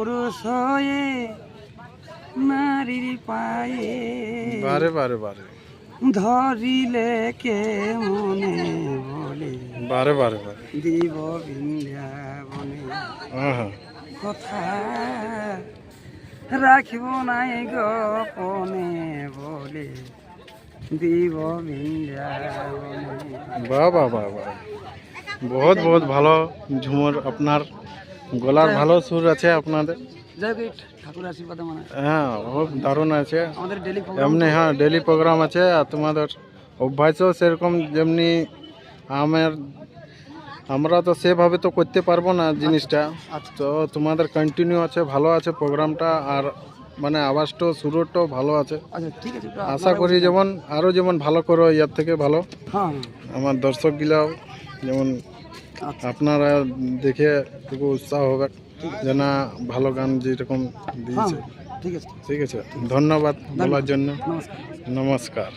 পুরুষ হয়ে নারীর পায়ে বারে বারে বারে ধরিলে কে মনে বলে বারে বারে বারে দিব বৃন্দাবনে হ্যাঁ কথা রাখিব নাই গোপনে বলে দিব বৃন্দাবনে। বাহ বাহ বাহ বাহ, বহুত বহুত ভালো ঝুমুর, আপনার গলার ভালো সুর আছে আপনাদের। যাই হোক, এই ঠাকুর আশীর্বাদে মানে হ্যাঁ বহুত দারুণ আছে আমাদের ডেলি এমনি। হ্যাঁ ডেলি প্রোগ্রাম আছে, আর তোমাদের অভ্যাসও সেরকম, যেমনি আমরা তো সেভাবে তো করতে পারবো না জিনিসটা, তো তোমাদের কন্টিনিউ আছে, ভালো আছে প্রোগ্রামটা, আর মানে আওয়াজটাও সুরটাও ভালো আছে। আচ্ছা ঠিক আছে, ওটা আশা করি যেমন আরও যেমন ভালো করো, ইয়ার থেকে ভালো হ্যাঁ আমার দর্শকগুলাও যেমন আচ্ছা আপনারা দেখে একটু উৎসাহ হবে যে না ভালো গান যেরকম হ্যাঁ দিয়েছে। ঠিক আছে, ঠিক আছে, ধন্যবাদ বলার জন্য। নমস্কার। নমস্কার।